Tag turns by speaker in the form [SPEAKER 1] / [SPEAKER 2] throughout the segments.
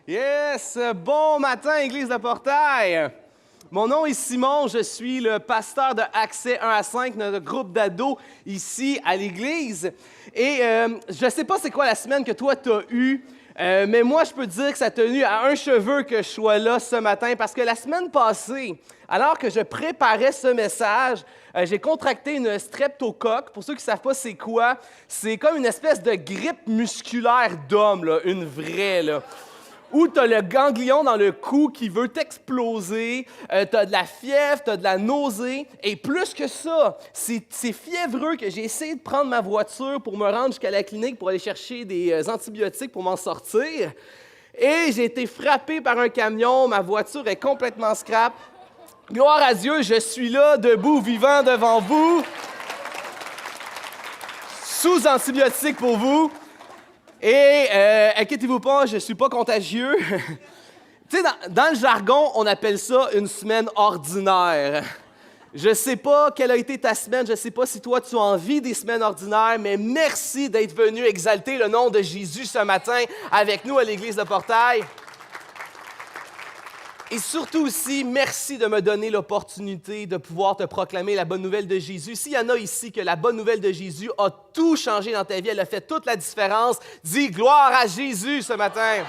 [SPEAKER 1] Yes! Bon matin, Église de Portail! Mon nom est Simon, je suis le pasteur de Accès 1 à 5, notre groupe d'ados ici à l'Église. Et je ne sais pas c'est quoi la semaine que toi tu as eue, mais moi je peux te dire que ça a tenu à un cheveu que je sois là ce matin, parce que la semaine passée, alors que je préparais ce message, j'ai contracté une streptocoque. Pour ceux qui ne savent pas c'est quoi, c'est comme une espèce de grippe musculaire d'homme, là, une vraie, là. Où tu as le ganglion dans le cou qui veut t'exploser, tu as de la fièvre, tu as de la nausée, et plus que ça, c'est fiévreux que j'ai essayé de prendre ma voiture pour me rendre jusqu'à la clinique pour aller chercher des antibiotiques pour m'en sortir. Et j'ai été frappé par un camion, ma voiture est complètement scrap. Gloire à Dieu, je suis là, debout, vivant devant vous, sous antibiotiques pour vous. Et inquiétez-vous pas, je ne suis pas contagieux. Tu sais, dans le jargon, on appelle ça une semaine ordinaire. Je ne sais pas quelle a été ta semaine, je ne sais pas si toi tu as envie des semaines ordinaires, mais merci d'être venu exalter le nom de Jésus ce matin avec nous à l'Église de Portail. Et surtout aussi, merci de me donner l'opportunité de pouvoir te proclamer la bonne nouvelle de Jésus. S'il y en a ici que la bonne nouvelle de Jésus a tout changé dans ta vie, elle a fait toute la différence, dis gloire à Jésus ce matin.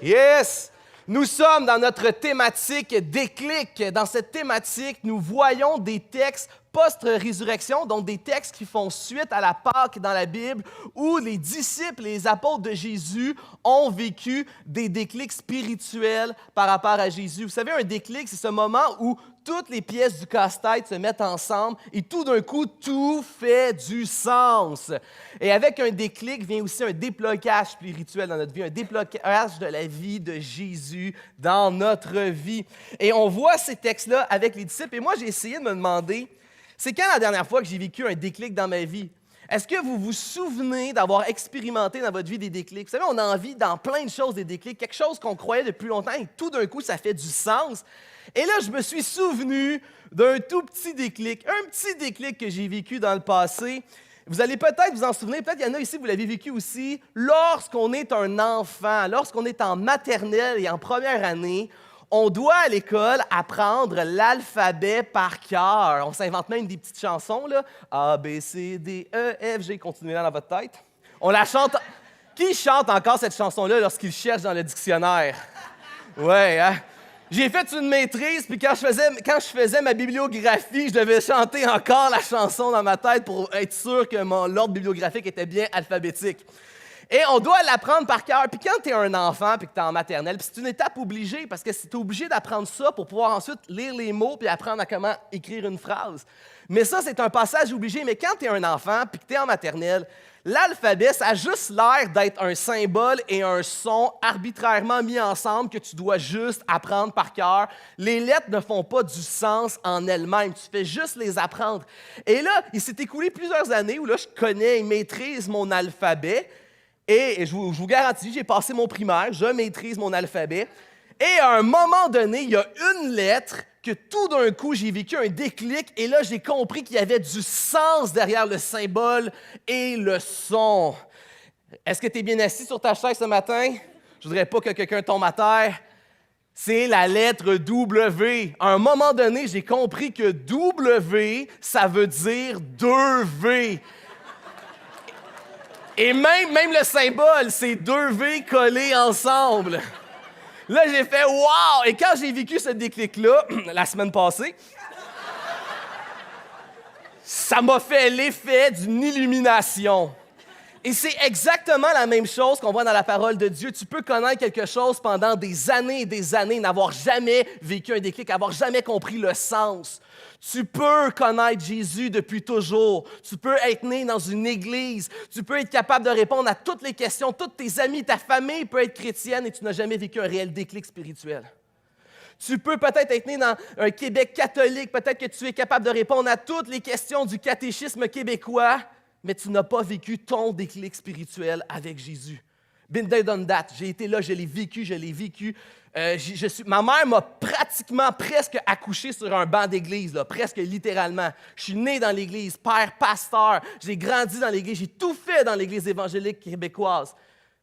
[SPEAKER 1] Yes! Nous sommes dans notre thématique déclic. Dans cette thématique, nous voyons des textes post-résurrection, donc des textes qui font suite à la Pâque dans la Bible, où les disciples et les apôtres de Jésus ont vécu des déclics spirituels par rapport à Jésus. Vous savez, un déclic, c'est ce moment où toutes les pièces du casse-tête se mettent ensemble et tout d'un coup, tout fait du sens. Et avec un déclic vient aussi un déblocage spirituel dans notre vie, un déblocage de la vie de Jésus dans notre vie. Et on voit ces textes-là avec les disciples. Et moi, j'ai essayé de me demander, c'est quand la dernière fois que j'ai vécu un déclic dans ma vie? Est-ce que vous vous souvenez d'avoir expérimenté dans votre vie des déclics? Vous savez, on a envie dans plein de choses des déclics, quelque chose qu'on croyait depuis longtemps et tout d'un coup, ça fait du sens. Et là, je me suis souvenu d'un tout petit déclic, un petit déclic que j'ai vécu dans le passé. Vous allez peut-être vous en souvenir, peut-être qu'il y en a ici, vous l'avez vécu aussi, lorsqu'on est un enfant, lorsqu'on est en maternelle et en première année, on doit à l'école apprendre l'alphabet par cœur. On s'invente même des petites chansons, là. A, B, C, D, E, F, G. Continuez-la dans votre tête. On la chante. Qui chante encore cette chanson-là lorsqu'il cherche dans le dictionnaire? Ouais, hein? J'ai fait une maîtrise, puis quand je faisais ma bibliographie, je devais chanter encore la chanson dans ma tête pour être sûr que l'ordre bibliographique était bien alphabétique. Et on doit l'apprendre par cœur. Puis quand tu es un enfant puis que tu es en maternelle, puis c'est une étape obligée parce que tu es obligé d'apprendre ça pour pouvoir ensuite lire les mots puis apprendre à comment écrire une phrase. Mais ça, c'est un passage obligé. Mais quand tu es un enfant puis que tu es en maternelle, l'alphabet, ça a juste l'air d'être un symbole et un son arbitrairement mis ensemble que tu dois juste apprendre par cœur. Les lettres ne font pas du sens en elles-mêmes. Tu fais juste les apprendre. Et là, il s'est écoulé plusieurs années où là, je connais et maîtrise mon alphabet. Et je vous garantis, j'ai passé mon primaire, je maîtrise mon alphabet. Et à un moment donné, il y a une lettre que tout d'un coup, j'ai vécu un déclic. Et là, j'ai compris qu'il y avait du sens derrière le symbole et le son. Est-ce que tu es bien assis sur ta chaise ce matin? Je ne voudrais pas que quelqu'un tombe à terre. C'est la lettre W. À un moment donné, j'ai compris que W, ça veut dire 2V. Et même le symbole, c'est 2V collés ensemble. Là, j'ai fait « wow ». Et quand j'ai vécu ce déclic-là, la semaine passée, ça m'a fait l'effet d'une illumination. Et c'est exactement la même chose qu'on voit dans la parole de Dieu. Tu peux connaître quelque chose pendant des années et des années, n'avoir jamais vécu un déclic, n'avoir jamais compris le sens. Tu peux connaître Jésus depuis toujours. Tu peux être né dans une église. Tu peux être capable de répondre à toutes les questions. Tous tes amis, ta famille peut être chrétienne et tu n'as jamais vécu un réel déclic spirituel. Tu peux peut-être être né dans un Québec catholique. Peut-être que tu es capable de répondre à toutes les questions du catéchisme québécois, mais tu n'as pas vécu ton déclic spirituel avec Jésus. Been there, done that. J'ai été là, je l'ai vécu. Ma mère m'a pratiquement presque accouché sur un banc d'église, là, presque littéralement. Je suis né dans l'église, père pasteur, j'ai grandi dans l'église, j'ai tout fait dans l'église évangélique québécoise.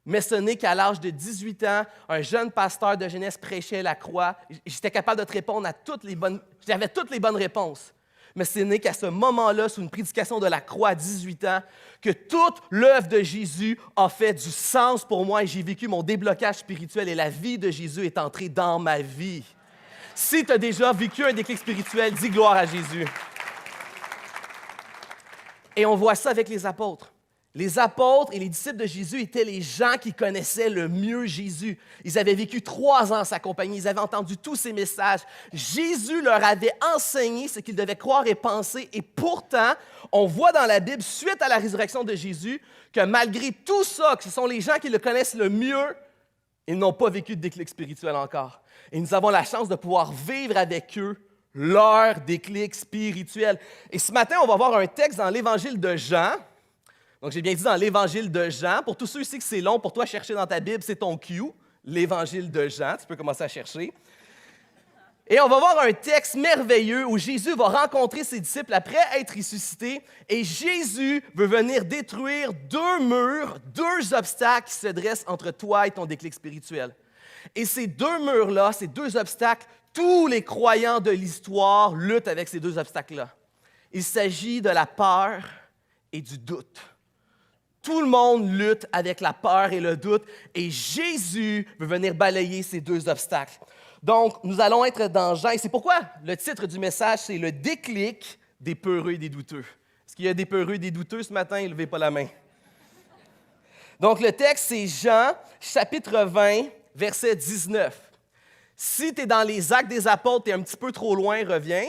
[SPEAKER 1] Mais ce n'est qu'à l'âge de 18 ans, un jeune pasteur de jeunesse prêchait la croix. J'étais capable de te répondre à j'avais toutes les bonnes réponses. Mais ce n'est qu'à ce moment-là, sous une prédication de la croix à 18 ans, que toute l'œuvre de Jésus a fait du sens pour moi et j'ai vécu mon déblocage spirituel et la vie de Jésus est entrée dans ma vie. Si tu as déjà vécu un déclic spirituel, dis gloire à Jésus. Et on voit ça avec les apôtres. Les apôtres et les disciples de Jésus étaient les gens qui connaissaient le mieux Jésus. Ils avaient vécu 3 ans sa compagnie, ils avaient entendu tous ses messages. Jésus leur avait enseigné ce qu'ils devaient croire et penser. Et pourtant, on voit dans la Bible, suite à la résurrection de Jésus, que malgré tout ça, que ce sont les gens qui le connaissent le mieux, ils n'ont pas vécu de déclic spirituel encore. Et nous avons la chance de pouvoir vivre avec eux leur déclic spirituel. Et ce matin, on va voir un texte dans l'Évangile de Jean. Donc, j'ai bien dit dans l'Évangile de Jean. Pour tous ceux ici que c'est long, pour toi, chercher dans ta Bible, c'est ton cue, l'Évangile de Jean. Tu peux commencer à chercher. Et on va voir un texte merveilleux où Jésus va rencontrer ses disciples après être ressuscité. Et Jésus veut venir détruire 2 murs, 2 obstacles qui se dressent entre toi et ton déclic spirituel. Et ces 2 murs-là, ces 2 obstacles, tous les croyants de l'histoire luttent avec ces 2 obstacles-là. Il s'agit de la peur et du doute. Tout le monde lutte avec la peur et le doute, et Jésus veut venir balayer ces 2 obstacles. Donc, nous allons être dans Jean, et c'est pourquoi le titre du message, c'est « Le déclic des peureux et des douteux ». Est-ce qu'il y a des peureux et des douteux ce matin? Levez pas la main. Donc, le texte, c'est Jean, chapitre 20, verset 19. Si tu es dans les Actes des Apôtres, tu es un petit peu trop loin, reviens.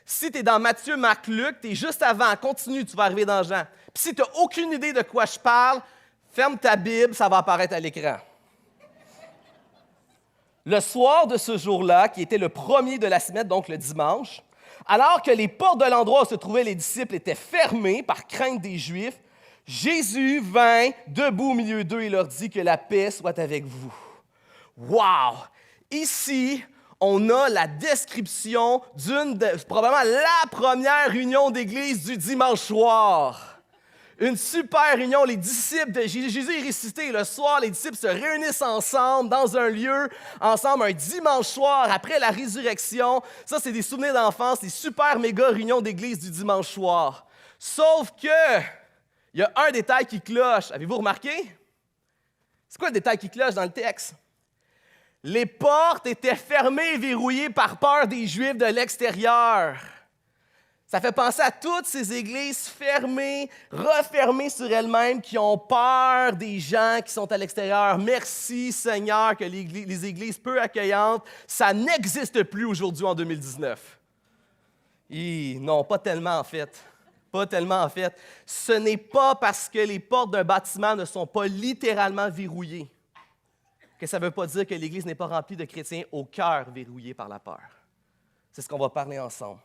[SPEAKER 1] Si tu es dans Matthieu, Marc, Luc, tu es juste avant, continue, tu vas arriver dans Jean. Puis si tu n'as aucune idée de quoi je parle, ferme ta Bible, ça va apparaître à l'écran. Le soir de ce jour-là, qui était le premier de la semaine, donc le dimanche, alors que les portes de l'endroit où se trouvaient les disciples étaient fermées par crainte des Juifs, Jésus vint debout au milieu d'eux et leur dit que la paix soit avec vous. Wow! Ici, on a la description probablement la première réunion d'église du dimanche soir. Une super réunion, les disciples de Jésus. Jésus est ressuscité le soir, les disciples se réunissent ensemble dans un lieu, ensemble un dimanche soir après la résurrection. Ça, c'est des souvenirs d'enfance, des super méga réunions d'église du dimanche soir. Sauf que, il y a un détail qui cloche. Avez-vous remarqué? C'est quoi le détail qui cloche dans le texte? Les portes étaient fermées et verrouillées par peur des Juifs de l'extérieur. Ça fait penser à toutes ces églises fermées, refermées sur elles-mêmes, qui ont peur des gens qui sont à l'extérieur. Merci Seigneur que les églises peu accueillantes, ça n'existe plus aujourd'hui en 2019. Non, pas tellement en fait. Pas tellement en fait. Ce n'est pas parce que les portes d'un bâtiment ne sont pas littéralement verrouillées que ça ne veut pas dire que l'Église n'est pas remplie de chrétiens au cœur verrouillés par la peur. C'est ce qu'on va parler ensemble.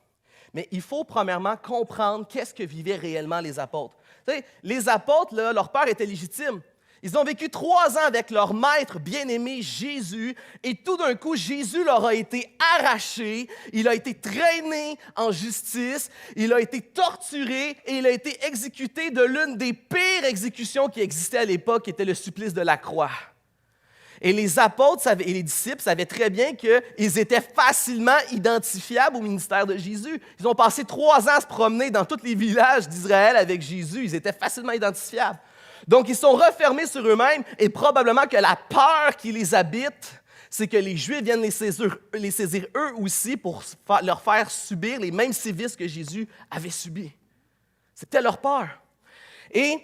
[SPEAKER 1] Mais il faut premièrement comprendre qu'est-ce que vivaient réellement les apôtres. Vous savez, les apôtres, là, leur peur était légitime. Ils ont vécu 3 ans avec leur maître bien-aimé Jésus et tout d'un coup, Jésus leur a été arraché, il a été traîné en justice, il a été torturé et il a été exécuté de l'une des pires exécutions qui existaient à l'époque, qui était le supplice de la croix. Et les apôtres et les disciples savaient très bien qu'ils étaient facilement identifiables au ministère de Jésus. Ils ont passé 3 ans à se promener dans tous les villages d'Israël avec Jésus. Ils étaient facilement identifiables. Donc, ils sont refermés sur eux-mêmes et probablement que la peur qui les habite, c'est que les Juifs viennent les saisir eux aussi pour leur faire subir les mêmes sévices que Jésus avait subis. C'était leur peur. Et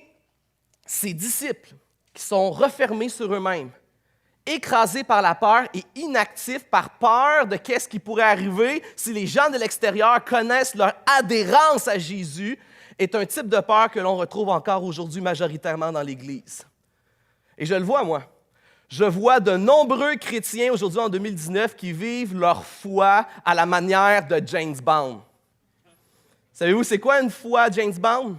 [SPEAKER 1] ces disciples qui sont refermés sur eux-mêmes, écrasés par la peur et inactifs par peur de qu'est-ce qui pourrait arriver si les gens de l'extérieur connaissent leur adhérence à Jésus, est un type de peur que l'on retrouve encore aujourd'hui majoritairement dans l'Église. Et je le vois, moi. Je vois de nombreux chrétiens aujourd'hui en 2019 qui vivent leur foi à la manière de James Bond. Savez-vous, c'est quoi une foi James Bond?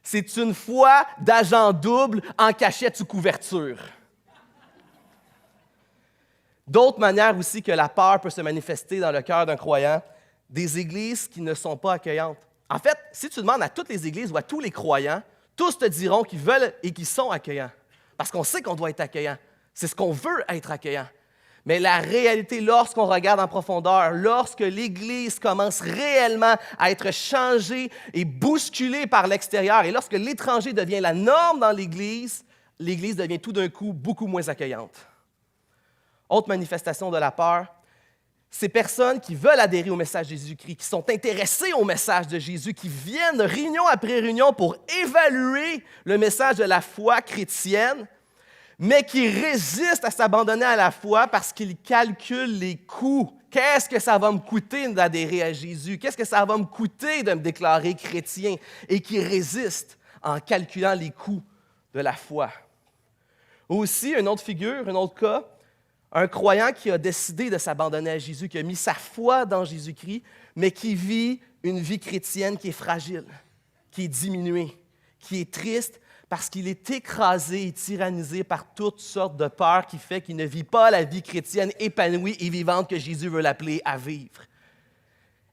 [SPEAKER 1] C'est une foi d'agent double en cachette sous couverture. D'autres manières aussi que la peur peut se manifester dans le cœur d'un croyant, des églises qui ne sont pas accueillantes. En fait, si tu demandes à toutes les églises ou à tous les croyants, tous te diront qu'ils veulent et qu'ils sont accueillants. parce qu'on sait qu'on doit être accueillant. C'est ce qu'on veut, être accueillant. Mais la réalité, lorsqu'on regarde en profondeur, lorsque l'Église commence réellement à être changée et bousculée par l'extérieur, et lorsque l'étranger devient la norme dans l'Église, l'Église devient tout d'un coup beaucoup moins accueillante. Autre manifestation de la peur, ces personnes qui veulent adhérer au message de Jésus-Christ, qui sont intéressées au message de Jésus, qui viennent réunion après réunion pour évaluer le message de la foi chrétienne, mais qui résistent à s'abandonner à la foi parce qu'ils calculent les coûts. Qu'est-ce que ça va me coûter d'adhérer à Jésus? Qu'est-ce que ça va me coûter de me déclarer chrétien? Et qui résistent en calculant les coûts de la foi. Aussi, une autre figure, un autre cas, un croyant qui a décidé de s'abandonner à Jésus, qui a mis sa foi dans Jésus-Christ, mais qui vit une vie chrétienne qui est fragile, qui est diminuée, qui est triste, parce qu'il est écrasé et tyrannisé par toutes sortes de peurs qui fait qu'il ne vit pas la vie chrétienne épanouie et vivante que Jésus veut l'appeler à vivre.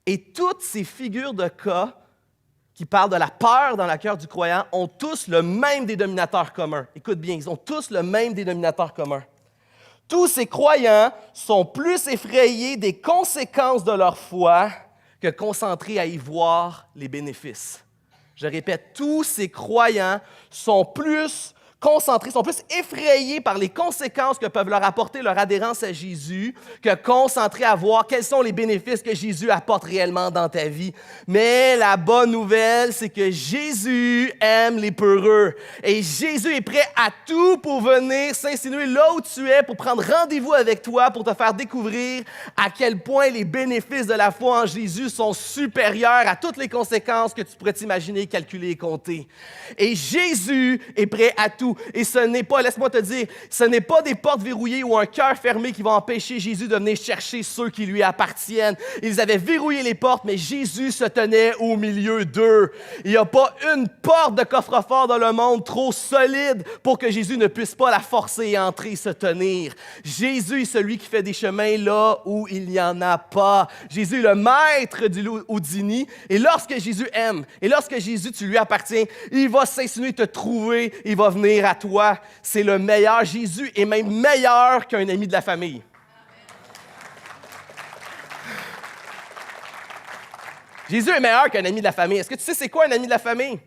[SPEAKER 1] Et toutes ces figures de cas qui parlent de la peur dans le cœur du croyant ont tous le même dénominateur commun. Écoute bien, ils ont tous le même dénominateur commun. Tous ces croyants sont plus effrayés des conséquences de leur foi que concentrés à y voir les bénéfices. Je répète, tous ces croyants sont plus concentrés, sont plus effrayés par les conséquences que peuvent leur apporter leur adhérence à Jésus que concentrés à voir quels sont les bénéfices que Jésus apporte réellement dans ta vie. Mais la bonne nouvelle, c'est que Jésus aime les peureux. Et Jésus est prêt à tout pour venir s'insinuer là où tu es, pour prendre rendez-vous avec toi, pour te faire découvrir à quel point les bénéfices de la foi en Jésus sont supérieurs à toutes les conséquences que tu pourrais t'imaginer, calculer et compter. Et Jésus est prêt à tout. Et ce n'est pas, laisse-moi te dire, ce n'est pas des portes verrouillées ou un cœur fermé qui vont empêcher Jésus de venir chercher ceux qui lui appartiennent. Ils avaient verrouillé les portes, mais Jésus se tenait au milieu d'eux. Il n'y a pas une porte de coffre-fort dans le monde trop solide pour que Jésus ne puisse pas la forcer et entrer et se tenir. Jésus est celui qui fait des chemins là où il n'y en a pas. Jésus est le maître du Houdini. Et lorsque Jésus aime, et lorsque Jésus, tu lui appartiens, il va s'insinuer, te trouver, il va venir à toi. C'est le meilleur. Jésus est même meilleur qu'un ami de la famille. Jésus est meilleur qu'un ami de la famille. Est-ce que tu sais c'est quoi un ami de la famille?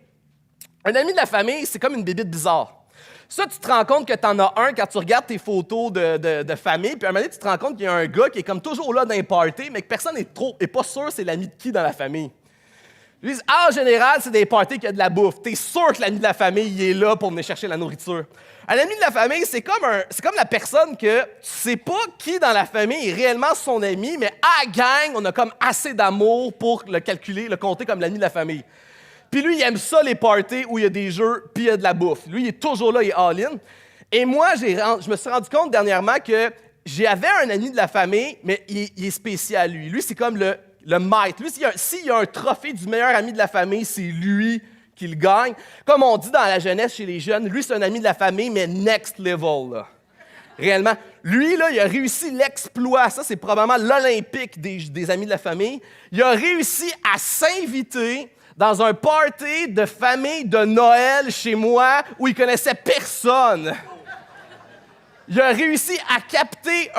[SPEAKER 1] Un ami de la famille, c'est comme une bébite bizarre. Ça, tu te rends compte que tu en as un quand tu regardes tes photos de famille, puis à un moment donné, tu te rends compte qu'il y a un gars qui est comme toujours là dans les parties, mais que personne n'est pas sûr c'est l'ami de qui dans la famille. Lui, en général, c'est des parties qui a de la bouffe. Tu es sûr que l'ami de la famille il est là pour venir chercher la nourriture. Un ami de la famille, c'est comme la personne que tu sais pas qui dans la famille est réellement son ami, mais à la gang, on a comme assez d'amour pour le calculer, le compter comme l'ami de la famille. Puis lui, il aime ça, les parties où il y a des jeux puis il y a de la bouffe. Lui, il est toujours là, il est all-in. Et moi, je me suis rendu compte dernièrement que j'avais un ami de la famille, mais il est spécial, lui. Lui, c'est comme le maître. Lui, s'il y a un trophée du meilleur ami de la famille, c'est lui qui le gagne. Comme on dit dans la jeunesse chez les jeunes, lui, c'est un ami de la famille, mais next level, là. Réellement. Lui, là, il a réussi l'exploit. Ça, c'est probablement l'Olympique des amis de la famille. Il a réussi à s'inviter dans un party de famille de Noël chez moi où il connaissait personne. Il a réussi à capter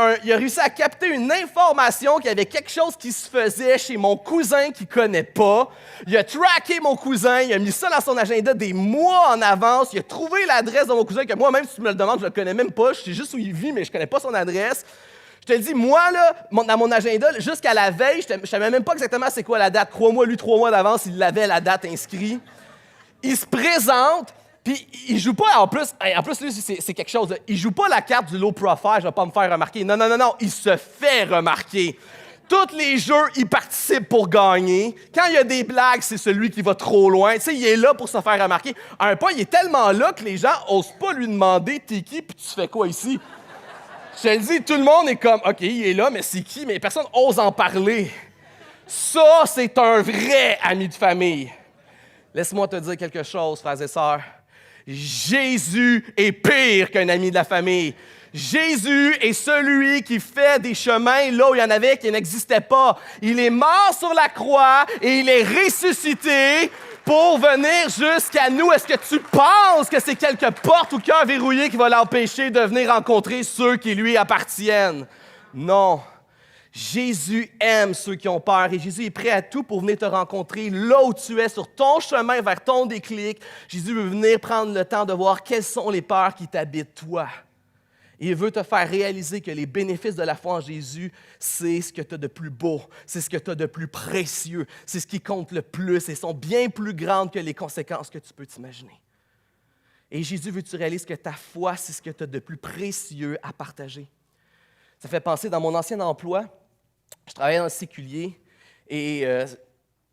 [SPEAKER 1] une information qu'il y avait quelque chose qui se faisait chez mon cousin qu'il ne connaît pas. Il a traqué mon cousin, il a mis ça dans son agenda des mois en avance. Il a trouvé l'adresse de mon cousin que moi-même, si tu me le demandes, je ne le connais même pas. Je sais juste où il vit, mais je ne connais pas son adresse. Je te le dis, moi, là, dans mon agenda, jusqu'à la veille, je ne savais même pas exactement c'est quoi la date. Crois-moi, lui, 3 mois d'avance, il avait la date inscrite. Il se présente. Puis, il joue pas, en plus, lui, c'est quelque chose. Il joue pas la carte du low profile, je vais pas me faire remarquer. Non, il se fait remarquer. Tous les jeux, il participe pour gagner. Quand il y a des blagues, c'est celui qui va trop loin. Tu sais, il est là pour se faire remarquer. À un point, il est tellement là que les gens osent pas lui demander « T'es qui? Puis tu fais quoi ici? » Je te le dis, tout le monde est comme « OK, il est là, mais c'est qui? » Mais personne ose en parler. Ça, c'est un vrai ami de famille. Laisse-moi te dire quelque chose, frères et sœurs. Jésus est pire qu'un ami de la famille. Jésus est celui qui fait des chemins là où il y en avait qui n'existaient pas. Il est mort sur la croix et il est ressuscité pour venir jusqu'à nous. Est-ce que tu penses que c'est quelques portes ou cœurs verrouillés qui va l'empêcher de venir rencontrer ceux qui lui appartiennent? Non. Jésus aime ceux qui ont peur et Jésus est prêt à tout pour venir te rencontrer là où tu es, sur ton chemin vers ton déclic. Jésus veut venir prendre le temps de voir quelles sont les peurs qui t'habitent, toi. Et il veut te faire réaliser que les bénéfices de la foi en Jésus, c'est ce que tu as de plus beau, c'est ce que tu as de plus précieux, c'est ce qui compte le plus et sont bien plus grandes que les conséquences que tu peux t'imaginer. Et Jésus veut que tu réalises que ta foi, c'est ce que tu as de plus précieux à partager. Ça fait penser, dans mon ancien emploi, je travaillais dans le séculier et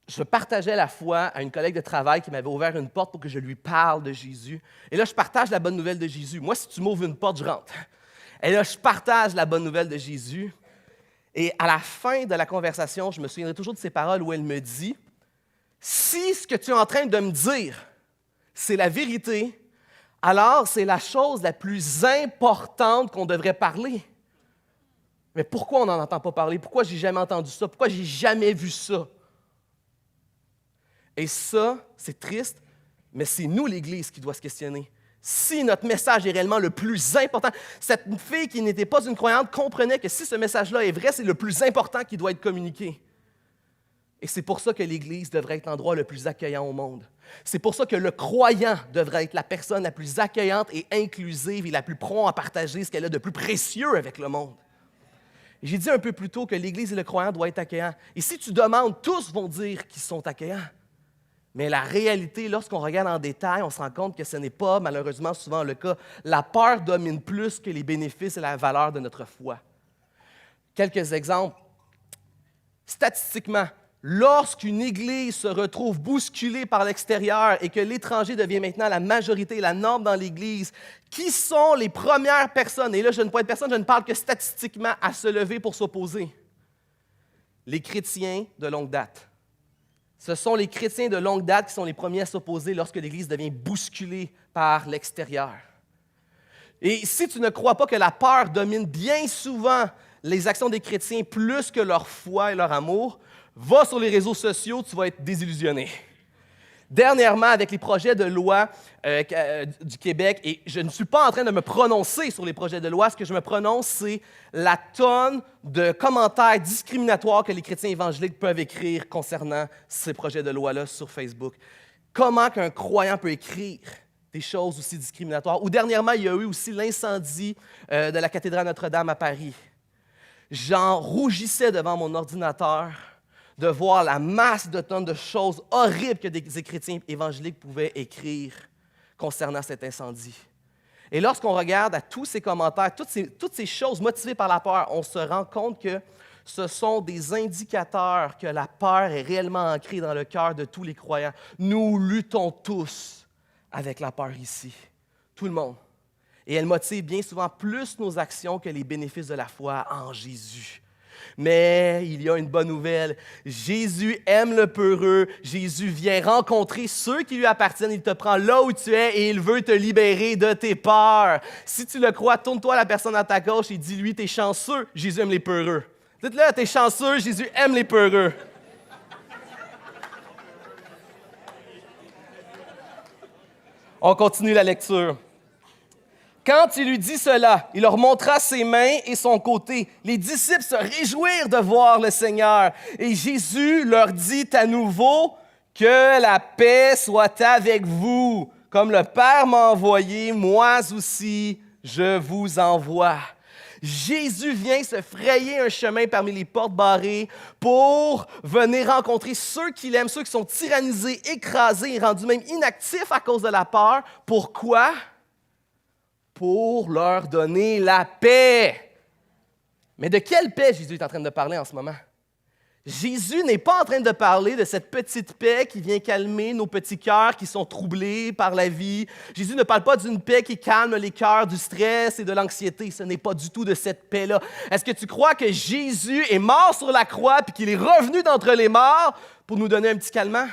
[SPEAKER 1] je partageais la foi à une collègue de travail qui m'avait ouvert une porte pour que je lui parle de Jésus. Et là, je partage la bonne nouvelle de Jésus. Moi, si tu m'ouvres une porte, je rentre. Et là, je partage la bonne nouvelle de Jésus. Et à la fin de la conversation, je me souviendrai toujours de ces paroles où elle me dit « Si ce que tu es en train de me dire, c'est la vérité, alors c'est la chose la plus importante qu'on devrait parler. » Mais pourquoi on n'en entend pas parler? Pourquoi j'ai jamais entendu ça? Pourquoi j'ai jamais vu ça? Et ça, c'est triste, mais c'est nous, l'Église, qui doit se questionner. Si notre message est réellement le plus important, cette fille qui n'était pas une croyante comprenait que si ce message-là est vrai, c'est le plus important qui doit être communiqué. Et c'est pour ça que l'Église devrait être l'endroit le plus accueillant au monde. C'est pour ça que le croyant devrait être la personne la plus accueillante et inclusive et la plus prompte à partager ce qu'elle a de plus précieux avec le monde. J'ai dit un peu plus tôt que l'Église et le croyant doivent être accueillants. Et si tu demandes, tous vont dire qu'ils sont accueillants. Mais la réalité, lorsqu'on regarde en détail, on se rend compte que ce n'est pas malheureusement souvent le cas. La peur domine plus que les bénéfices et la valeur de notre foi. Quelques exemples. Statistiquement, lorsqu'une Église se retrouve bousculée par l'extérieur et que l'étranger devient maintenant la majorité, la norme dans l'Église, qui sont les premières personnes, et là je ne pointe personne, je ne parle que statistiquement, à se lever pour s'opposer? Les chrétiens de longue date. Ce sont les chrétiens de longue date qui sont les premiers à s'opposer lorsque l'Église devient bousculée par l'extérieur. Et si tu ne crois pas que la peur domine bien souvent les actions des chrétiens plus que leur foi et leur amour, va sur les réseaux sociaux, tu vas être désillusionné. Dernièrement, avec les projets de loi du Québec, et je ne suis pas en train de me prononcer sur les projets de loi, ce que je me prononce, c'est la tonne de commentaires discriminatoires que les chrétiens évangéliques peuvent écrire concernant ces projets de loi-là sur Facebook. Comment qu'un croyant peut écrire des choses aussi discriminatoires? Ou dernièrement, il y a eu aussi l'incendie de la cathédrale Notre-Dame à Paris. J'en rougissais devant mon ordinateur de voir la masse de tonnes de choses horribles que des chrétiens évangéliques pouvaient écrire concernant cet incendie. Et lorsqu'on regarde à tous ces commentaires, toutes ces choses motivées par la peur, on se rend compte que ce sont des indicateurs que la peur est réellement ancrée dans le cœur de tous les croyants. Nous luttons tous avec la peur ici, tout le monde. Et elle motive bien souvent plus nos actions que les bénéfices de la foi en Jésus. Mais il y a une bonne nouvelle. Jésus aime le peureux. Jésus vient rencontrer ceux qui lui appartiennent. Il te prend là où tu es et il veut te libérer de tes peurs. Si tu le crois, tourne-toi à la personne à ta gauche et dis-lui, t'es chanceux, Jésus aime les peureux. Dites-le, t'es chanceux, Jésus aime les peureux. On continue la lecture. Quand il lui dit cela, il leur montra ses mains et son côté. Les disciples se réjouirent de voir le Seigneur. Et Jésus leur dit à nouveau, « Que la paix soit avec vous. Comme le Père m'a envoyé, moi aussi, je vous envoie. » Jésus vient se frayer un chemin parmi les portes barrées pour venir rencontrer ceux qu'il aime, ceux qui sont tyrannisés, écrasés et rendus même inactifs à cause de la peur. Pourquoi? Pour leur donner la paix. Mais de quelle paix Jésus est en train de parler en ce moment? Jésus n'est pas en train de parler de cette petite paix qui vient calmer nos petits cœurs qui sont troublés par la vie. Jésus ne parle pas d'une paix qui calme les cœurs du stress et de l'anxiété. Ce n'est pas du tout de cette paix-là. Est-ce que tu crois que Jésus est mort sur la croix puis qu'il est revenu d'entre les morts pour nous donner un petit calmant?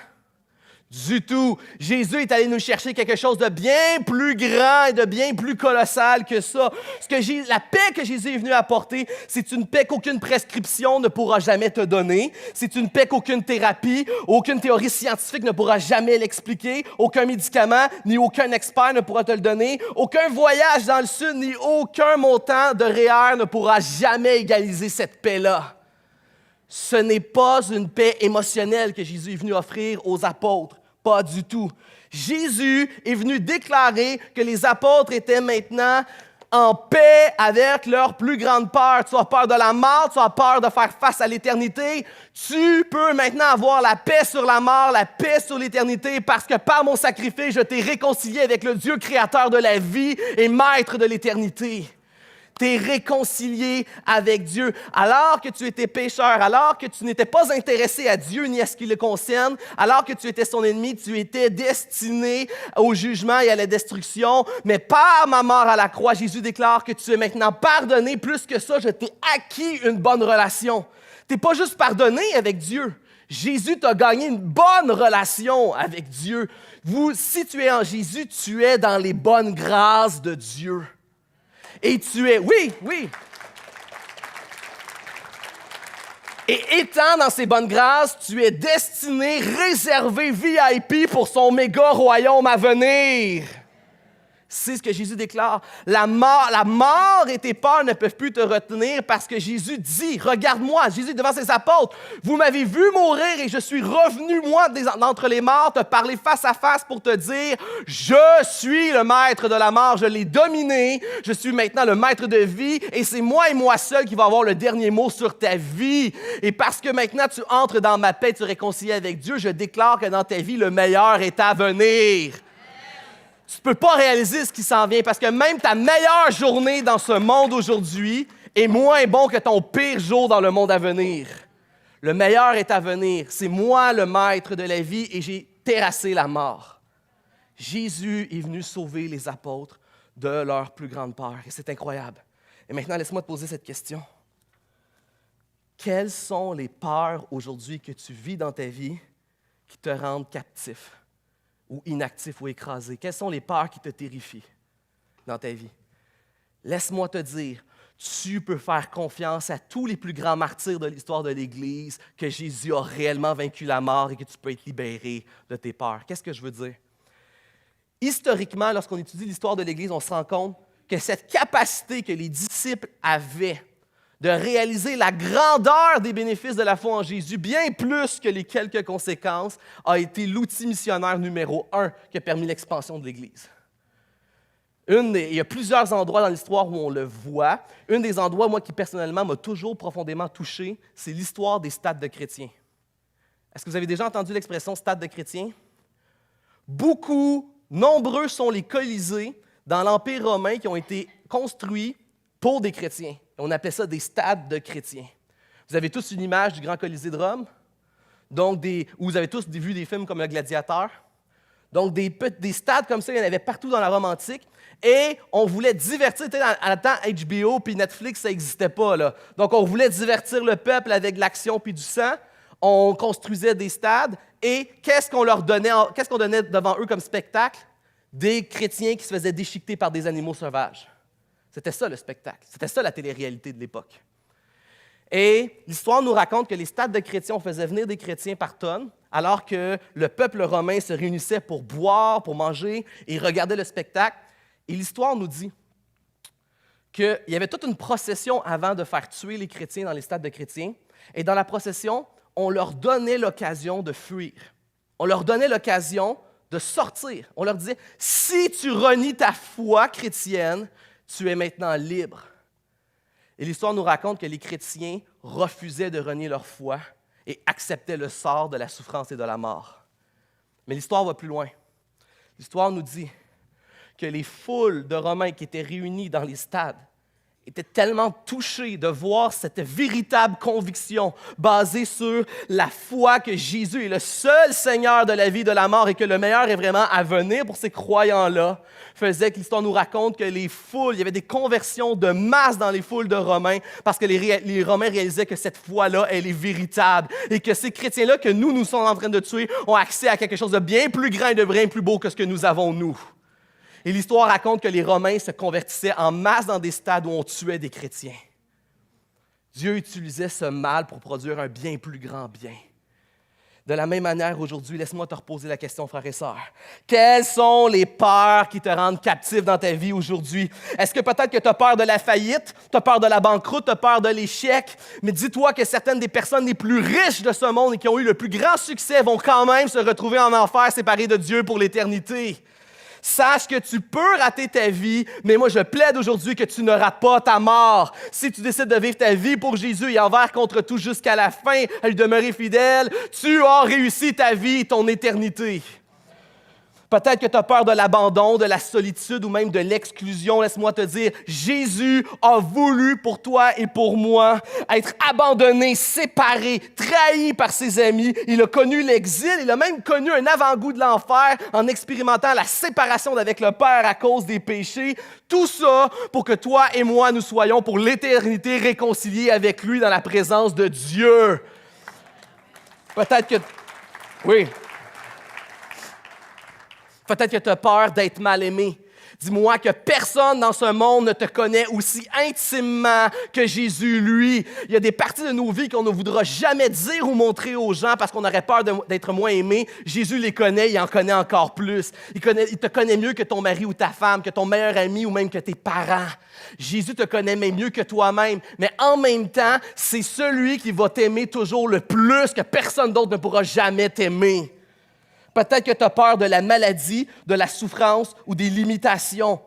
[SPEAKER 1] Du tout. Jésus est allé nous chercher quelque chose de bien plus grand et de bien plus colossal que ça. La paix que Jésus est venu apporter, c'est une paix qu'aucune prescription ne pourra jamais te donner. C'est une paix qu'aucune thérapie, aucune théorie scientifique ne pourra jamais l'expliquer. Aucun médicament, ni aucun expert ne pourra te le donner. Aucun voyage dans le sud, ni aucun montant de REER ne pourra jamais égaliser cette paix-là. Ce n'est pas une paix émotionnelle que Jésus est venu offrir aux apôtres. Pas du tout. Jésus est venu déclarer que les apôtres étaient maintenant en paix avec leur plus grande peur. Tu as peur de la mort, tu as peur de faire face à l'éternité. Tu peux maintenant avoir la paix sur la mort, la paix sur l'éternité, parce que par mon sacrifice, je t'ai réconcilié avec le Dieu créateur de la vie et maître de l'éternité. Tu es réconcilié avec Dieu. Alors que tu étais pécheur, alors que tu n'étais pas intéressé à Dieu ni à ce qui le concerne, alors que tu étais son ennemi, tu étais destiné au jugement et à la destruction. Mais par ma mort à la croix, Jésus déclare que tu es maintenant pardonné. Plus que ça, je t'ai acquis une bonne relation. Tu n'es pas juste pardonné avec Dieu. Jésus t'a gagné une bonne relation avec Dieu. Si tu es en Jésus, tu es dans les bonnes grâces de Dieu. Et tu es, oui. Et étant dans ces bonnes grâces, tu es destiné, réservé, VIP pour son méga royaume à venir. C'est ce que Jésus déclare. La mort et tes peurs ne peuvent plus te retenir parce que Jésus dit, regarde-moi, Jésus devant ses apôtres, vous m'avez vu mourir et je suis revenu, moi, d'entre les morts, te parler face à face pour te dire, je suis le maître de la mort, je l'ai dominé, je suis maintenant le maître de vie et c'est moi et moi seul qui va avoir le dernier mot sur ta vie. Et parce que maintenant tu entres dans ma paix, tu es réconcilié avec Dieu, je déclare que dans ta vie, le meilleur est à venir. Tu ne peux pas réaliser ce qui s'en vient parce que même ta meilleure journée dans ce monde aujourd'hui est moins bon que ton pire jour dans le monde à venir. Le meilleur est à venir. C'est moi le maître de la vie et j'ai terrassé la mort. Jésus est venu sauver les apôtres de leur plus grande peur et c'est incroyable. Et maintenant, laisse-moi te poser cette question. Quelles sont les peurs aujourd'hui que tu vis dans ta vie qui te rendent captif? Ou inactif ou écrasé? Quelles sont les peurs qui te terrifient dans ta vie? Laisse-moi te dire, tu peux faire confiance à tous les plus grands martyrs de l'histoire de l'Église que Jésus a réellement vaincu la mort et que tu peux être libéré de tes peurs. Qu'est-ce que je veux dire? Historiquement, lorsqu'on étudie l'histoire de l'Église, on se rend compte que cette capacité que les disciples avaient de réaliser la grandeur des bénéfices de la foi en Jésus, bien plus que les quelques conséquences, a été l'outil missionnaire numéro 1 qui a permis l'expansion de l'Église. Il y a plusieurs endroits dans l'histoire où on le voit. Un des endroits, moi, qui personnellement m'a toujours profondément touché, c'est l'histoire des stades de chrétiens. Est-ce que vous avez déjà entendu l'expression « stade de chrétiens » ? Nombreux sont les colisées dans l'Empire romain qui ont été construits pour des chrétiens. On appelait ça des stades de chrétiens. Vous avez tous une image du Grand Colisée de Rome, donc où vous avez tous vu des films comme Le Gladiateur. Donc, des stades comme ça, il y en avait partout dans la Rome antique. Et on voulait divertir. À temps, HBO puis Netflix, ça n'existait pas, là. Donc, on voulait divertir le peuple avec de l'action puis du sang. On construisait des stades. Et qu'est-ce qu'on donnait devant eux comme spectacle? Des chrétiens qui se faisaient déchiqueter par des animaux sauvages. C'était ça le spectacle. C'était ça la télé-réalité de l'époque. Et l'histoire nous raconte que les stades de chrétiens, on faisait venir des chrétiens par tonnes, alors que le peuple romain se réunissait pour boire, pour manger et regarder le spectacle. Et l'histoire nous dit qu'il y avait toute une procession avant de faire tuer les chrétiens dans les stades de chrétiens. Et dans la procession, on leur donnait l'occasion de fuir. On leur donnait l'occasion de sortir. On leur disait, si tu renies ta foi chrétienne, tu es maintenant libre. Et l'histoire nous raconte que les chrétiens refusaient de renier leur foi et acceptaient le sort de la souffrance et de la mort. Mais l'histoire va plus loin. L'histoire nous dit que les foules de Romains qui étaient réunis dans les stades était tellement touché de voir cette véritable conviction basée sur la foi que Jésus est le seul Seigneur de la vie et de la mort et que le meilleur est vraiment à venir pour ces croyants-là, faisait que l'histoire nous raconte que il y avait des conversions de masse dans les foules de Romains parce que les Romains réalisaient que cette foi-là, elle est véritable et que ces chrétiens-là que nous sommes en train de tuer ont accès à quelque chose de bien plus grand et de bien plus beau que ce que nous avons, nous. Et l'histoire raconte que les Romains se convertissaient en masse dans des stades où on tuait des chrétiens. Dieu utilisait ce mal pour produire un bien plus grand bien. De la même manière, aujourd'hui, laisse-moi te reposer la question, frères et sœurs. Quelles sont les peurs qui te rendent captif dans ta vie aujourd'hui? Est-ce que peut-être que tu as peur de la faillite, tu as peur de la banqueroute, tu as peur de l'échec? Mais dis-toi que certaines des personnes les plus riches de ce monde et qui ont eu le plus grand succès vont quand même se retrouver en enfer séparés de Dieu pour l'éternité. Sache que tu peux rater ta vie, mais moi je plaide aujourd'hui que tu ne rates pas ta mort. Si tu décides de vivre ta vie pour Jésus et envers contre tout jusqu'à la fin, à lui demeurer fidèle, tu as réussi ta vie et ton éternité. Peut-être que tu as peur de l'abandon, de la solitude ou même de l'exclusion. Laisse-moi te dire, Jésus a voulu pour toi et pour moi être abandonné, séparé, trahi par ses amis. Il a connu l'exil, il a même connu un avant-goût de l'enfer en expérimentant la séparation d'avec le Père à cause des péchés. Tout ça pour que toi et moi, nous soyons pour l'éternité réconciliés avec lui dans la présence de Dieu. Peut-être que... Oui. Peut-être que tu as peur d'être mal aimé. Dis-moi que personne dans ce monde ne te connaît aussi intimement que Jésus, lui. Il y a des parties de nos vies qu'on ne voudra jamais dire ou montrer aux gens parce qu'on aurait peur d'être moins aimé. Jésus les connaît, il en connaît encore plus. Il te connaît mieux que ton mari ou ta femme, que ton meilleur ami ou même que tes parents. Jésus te connaît même mieux que toi-même. Mais en même temps, c'est celui qui va t'aimer toujours le plus que personne d'autre ne pourra jamais t'aimer. Peut-être que tu as peur de la maladie, de la souffrance ou des limitations.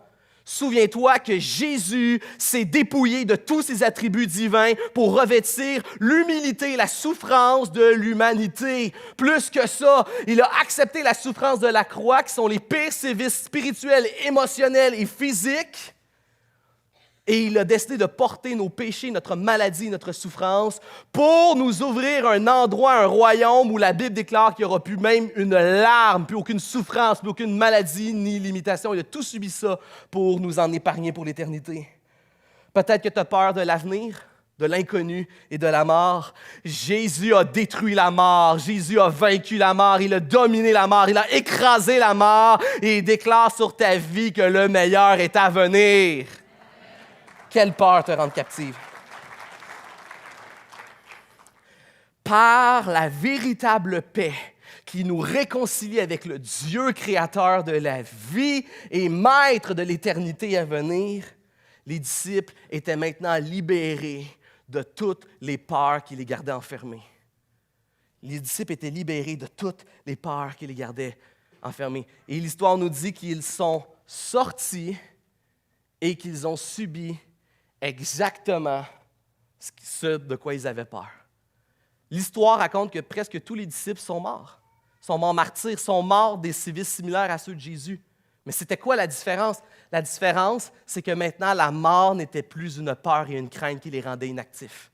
[SPEAKER 1] Souviens-toi que Jésus s'est dépouillé de tous ses attributs divins pour revêtir l'humilité et la souffrance de l'humanité. Plus que ça, il a accepté la souffrance de la croix, qui sont les pires sévices spirituels, émotionnels et physiques. Et il a décidé de porter nos péchés, notre maladie, notre souffrance pour nous ouvrir un endroit, un royaume où la Bible déclare qu'il n'y aura plus même une larme, plus aucune souffrance, plus aucune maladie ni limitation. Il a tout subi ça pour nous en épargner pour l'éternité. Peut-être que tu as peur de l'avenir, de l'inconnu et de la mort. Jésus a détruit la mort. Jésus a vaincu la mort. Il a dominé la mort. Il a écrasé la mort et il déclare sur ta vie que le meilleur est à venir. Quelle peur te rend captive? Par la véritable paix qui nous réconcilie avec le Dieu créateur de la vie et maître de l'éternité à venir, les disciples étaient maintenant libérés de toutes les peurs qui les gardaient enfermés. Les disciples étaient libérés de toutes les peurs qui les gardaient enfermés. Et l'histoire nous dit qu'ils sont sortis et qu'ils ont subi exactement ce de quoi ils avaient peur. L'histoire raconte que presque tous les disciples sont morts martyrs, sont morts des sévices similaires à ceux de Jésus. Mais c'était quoi la différence? La différence, c'est que maintenant, la mort n'était plus une peur et une crainte qui les rendait inactifs.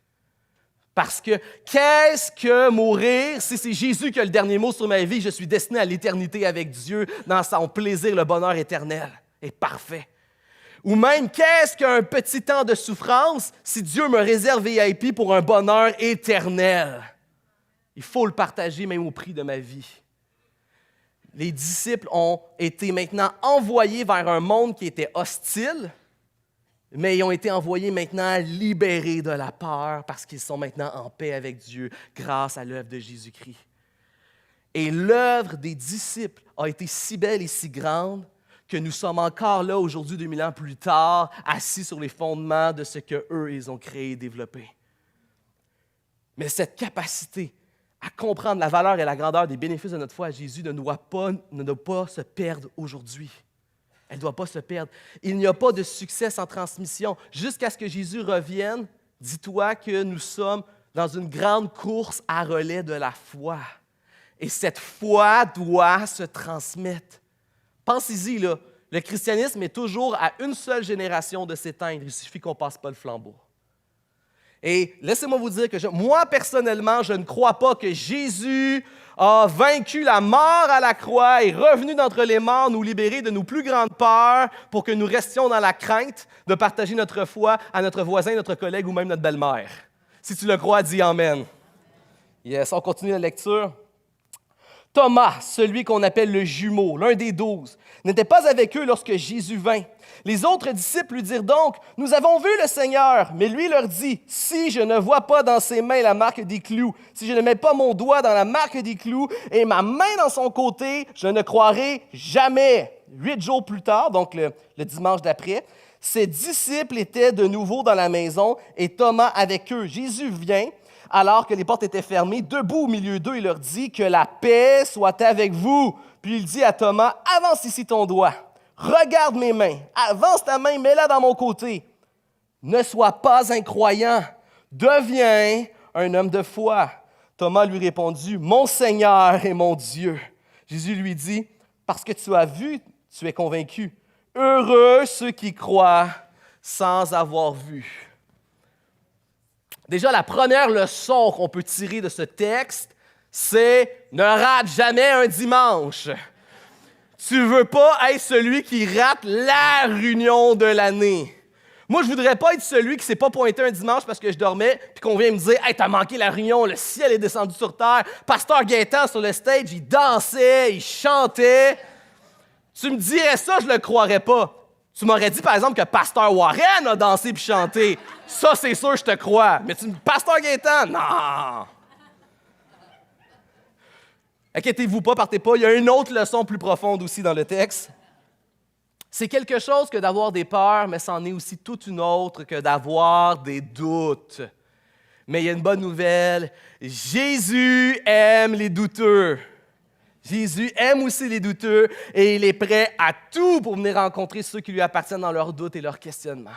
[SPEAKER 1] Parce que qu'est-ce que mourir si c'est Jésus qui a le dernier mot sur ma vie? Je suis destiné à l'éternité avec Dieu dans son plaisir, le bonheur éternel est parfait. Ou même, qu'est-ce qu'un petit temps de souffrance si Dieu me réserve VIP pour un bonheur éternel? Il faut le partager même au prix de ma vie. Les disciples ont été maintenant envoyés vers un monde qui était hostile, mais ils ont été envoyés maintenant libérés de la peur parce qu'ils sont maintenant en paix avec Dieu grâce à l'œuvre de Jésus-Christ. Et l'œuvre des disciples a été si belle et si grande que nous sommes encore là aujourd'hui, 2000 ans plus tard, assis sur les fondements de ce qu'eux, ils ont créé et développé. Mais cette capacité à comprendre la valeur et la grandeur des bénéfices de notre foi à Jésus ne doit pas se perdre aujourd'hui. Elle ne doit pas se perdre. Il n'y a pas de succès sans transmission. Jusqu'à ce que Jésus revienne, dis-toi que nous sommes dans une grande course à relais de la foi. Et cette foi doit se transmettre. Pensez-y, là. le christianisme est toujours à une seule génération de s'éteindre. Il suffit qu'on ne passe pas le flambeau. Et laissez-moi vous dire que moi, personnellement, je ne crois pas que Jésus a vaincu la mort à la croix et est revenu d'entre les morts nous libérer de nos plus grandes peurs pour que nous restions dans la crainte de partager notre foi à notre voisin, notre collègue ou même notre belle-mère. Si tu le crois, dis Amen. Yes, on continue la lecture. Thomas, celui qu'on appelle le jumeau, l'un des 12, n'était pas avec eux lorsque Jésus vint. Les autres disciples lui dirent donc, « Nous avons vu le Seigneur. » Mais lui leur dit, « Si je ne vois pas dans ses mains la marque des clous, si je ne mets pas mon doigt dans la marque des clous et ma main dans son côté, je ne croirai jamais. » 8 jours plus tard, donc le dimanche d'après, ses disciples étaient de nouveau dans la maison et Thomas avec eux. Jésus vient, alors que les portes étaient fermées, debout au milieu d'eux, il leur dit « Que la paix soit avec vous. » Puis il dit à Thomas, « Avance ici ton doigt. Regarde mes mains. Avance ta main, mets-la dans mon côté. Ne sois pas incroyant. Deviens un homme de foi. » Thomas lui répondit, « Mon Seigneur et mon Dieu. » Jésus lui dit, « Parce que tu as vu, tu es convaincu. Heureux ceux qui croient sans avoir vu. » Déjà, la première leçon qu'on peut tirer de ce texte, c'est « Ne rate jamais un dimanche ». Tu ne veux pas être celui qui rate la réunion de l'année. Moi, je ne voudrais pas être celui qui ne s'est pas pointé un dimanche parce que je dormais puis qu'on vient me dire « Hey, t'as manqué la réunion, le ciel est descendu sur terre. Pasteur Gaétan sur le stage, il dansait, il chantait. » Tu me dirais ça, je ne le croirais pas. Tu m'aurais dit, par exemple, que Pasteur Warren a dansé puis chanté. Ça, c'est sûr, je te crois. Mais tu me dis, Pasteur Gaétan, non! Inquiétez-vous pas, partez pas. Il y a une autre leçon plus profonde aussi dans le texte. C'est quelque chose que d'avoir des peurs, mais c'en est aussi toute une autre que d'avoir des doutes. Mais il y a une bonne nouvelle. Jésus aime les douteux. Jésus aime aussi les douteux et il est prêt à tout pour venir rencontrer ceux qui lui appartiennent dans leurs doutes et leurs questionnements.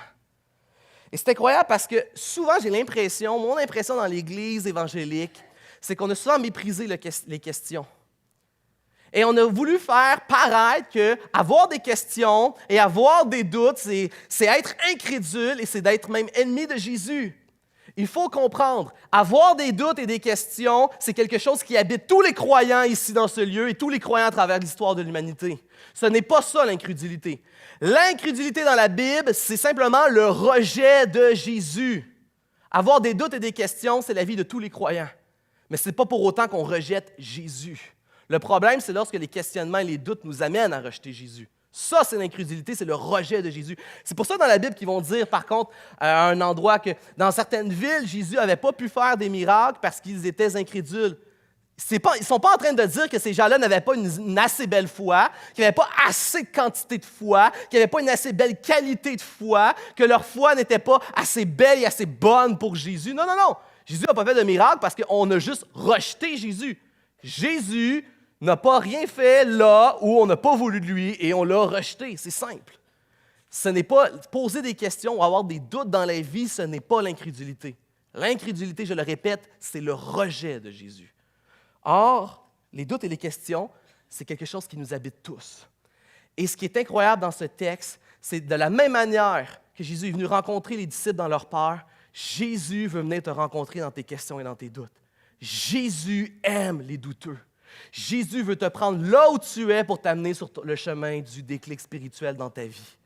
[SPEAKER 1] Et c'est incroyable parce que souvent, j'ai l'impression, mon impression dans l'Église évangélique, c'est qu'on a souvent méprisé les questions. Et on a voulu faire paraître qu'avoir des questions et avoir des doutes, c'est être incrédule et c'est d'être même ennemi de Jésus. Il faut comprendre, avoir des doutes et des questions, c'est quelque chose qui habite tous les croyants ici dans ce lieu et tous les croyants à travers l'histoire de l'humanité. Ce n'est pas ça l'incrédulité. L'incrédulité dans la Bible, c'est simplement le rejet de Jésus. Avoir des doutes et des questions, c'est la vie de tous les croyants. Mais ce n'est pas pour autant qu'on rejette Jésus. Le problème, c'est lorsque les questionnements et les doutes nous amènent à rejeter Jésus. Ça, c'est l'incrédulité, c'est le rejet de Jésus. C'est pour ça dans la Bible qu'ils vont dire, par contre, à un endroit que dans certaines villes, Jésus n'avait pas pu faire des miracles parce qu'ils étaient incrédules. Ils ne sont pas en train de dire que ces gens-là n'avaient pas une assez belle foi, qu'ils n'avaient pas assez de quantité de foi, qu'ils n'avaient pas une assez belle qualité de foi, que leur foi n'était pas assez belle et assez bonne pour Jésus. Non, non, non. Jésus n'a pas fait de miracle parce qu'on a juste rejeté Jésus. Jésus n'a pas rien fait là où on n'a pas voulu de lui et on l'a rejeté. C'est simple. Ce n'est pas poser des questions ou avoir des doutes dans la vie, ce n'est pas l'incrédulité. L'incrédulité, je le répète, c'est le rejet de Jésus. Or, les doutes et les questions, c'est quelque chose qui nous habite tous. Et ce qui est incroyable dans ce texte, c'est de la même manière que Jésus est venu rencontrer les disciples dans leur peur, Jésus veut venir te rencontrer dans tes questions et dans tes doutes. Jésus aime les douteux. Jésus veut te prendre là où tu es pour t'amener sur le chemin du déclic spirituel dans ta vie.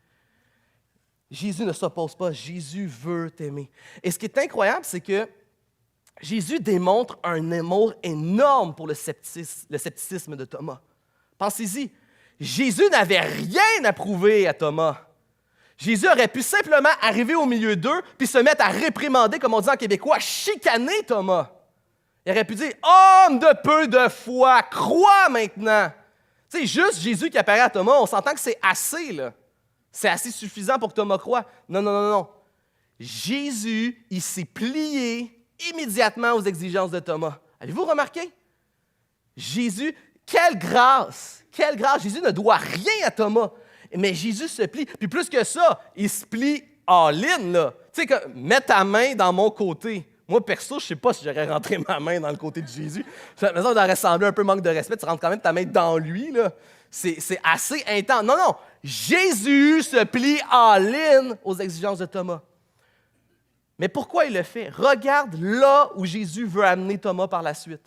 [SPEAKER 1] Jésus ne s'oppose pas, Jésus veut t'aimer. Et ce qui est incroyable, c'est que Jésus démontre un amour énorme pour le scepticisme de Thomas. Pensez-y, Jésus n'avait rien à prouver à Thomas. Jésus aurait pu simplement arriver au milieu d'eux puis se mettre à réprimander, comme on dit en québécois, chicaner Thomas. Il aurait pu dire « Homme de peu de foi, crois maintenant! » Tu sais, juste Jésus qui apparaît à Thomas, on s'entend que c'est assez, là. C'est assez suffisant pour que Thomas croie. Non, non, non, non. Jésus, il s'est plié immédiatement aux exigences de Thomas. Avez-vous remarqué? Jésus, quelle grâce! Quelle grâce! Jésus ne doit rien à Thomas. Mais Jésus se plie. Puis plus que ça, il se plie all-in, là. Tu sais, mets ta main dans mon côté. Moi, perso, je sais pas si j'aurais rentré ma main dans le côté de Jésus. Ça aurait semblé un peu manque de respect. Tu rentres quand même ta main dans lui, là. C'est assez intense. Non, non. Jésus se plie en ligne aux exigences de Thomas. Mais pourquoi il le fait? Regarde là où Jésus veut amener Thomas par la suite.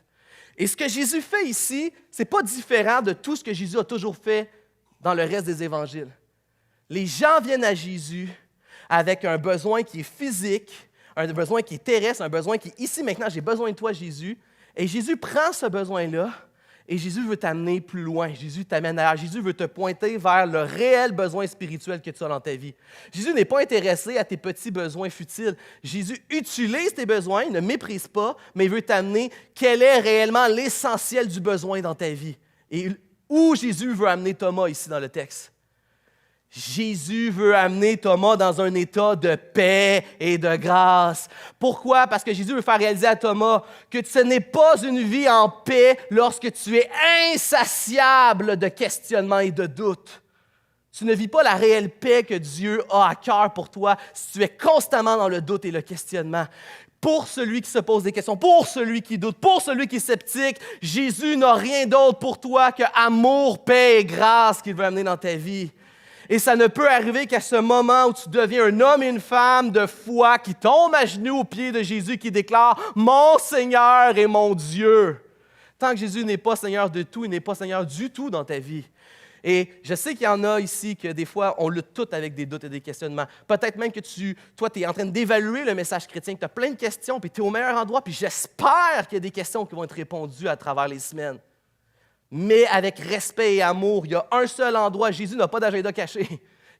[SPEAKER 1] Et ce que Jésus fait ici, ce n'est pas différent de tout ce que Jésus a toujours fait dans le reste des évangiles. Les gens viennent à Jésus avec un besoin qui est physique, un besoin qui est terrestre, un besoin qui est ici maintenant, j'ai besoin de toi, Jésus. Et Jésus prend ce besoin-là et Jésus veut t'amener plus loin. Jésus t'amène ailleurs. Jésus veut te pointer vers le réel besoin spirituel que tu as dans ta vie. Jésus n'est pas intéressé à tes petits besoins futiles. Jésus utilise tes besoins, il ne méprise pas, mais il veut t'amener quel est réellement l'essentiel du besoin dans ta vie. Et où Jésus veut amener Thomas ici dans le texte? Jésus veut amener Thomas dans un état de paix et de grâce. Pourquoi? Parce que Jésus veut faire réaliser à Thomas que ce n'est pas une vie en paix lorsque tu es insatiable de questionnements et de doutes. Tu ne vis pas la réelle paix que Dieu a à cœur pour toi si tu es constamment dans le doute et le questionnement. Pour celui qui se pose des questions, pour celui qui doute, pour celui qui est sceptique, Jésus n'a rien d'autre pour toi que amour, paix et grâce qu'il veut amener dans ta vie. Et ça ne peut arriver qu'à ce moment où tu deviens un homme et une femme de foi qui tombent à genoux aux pieds de Jésus, qui déclare « Mon Seigneur et mon Dieu ». Tant que Jésus n'est pas Seigneur de tout, il n'est pas Seigneur du tout dans ta vie. Et je sais qu'il y en a ici que des fois, on lutte tout avec des doutes et des questionnements. Peut-être même que toi, tu es en train d'évaluer le message chrétien, que tu as plein de questions, puis tu es au meilleur endroit, puis j'espère qu'il y a des questions qui vont être répondues à travers les semaines. Mais avec respect et amour, il y a un seul endroit, Jésus n'a pas d'agenda caché.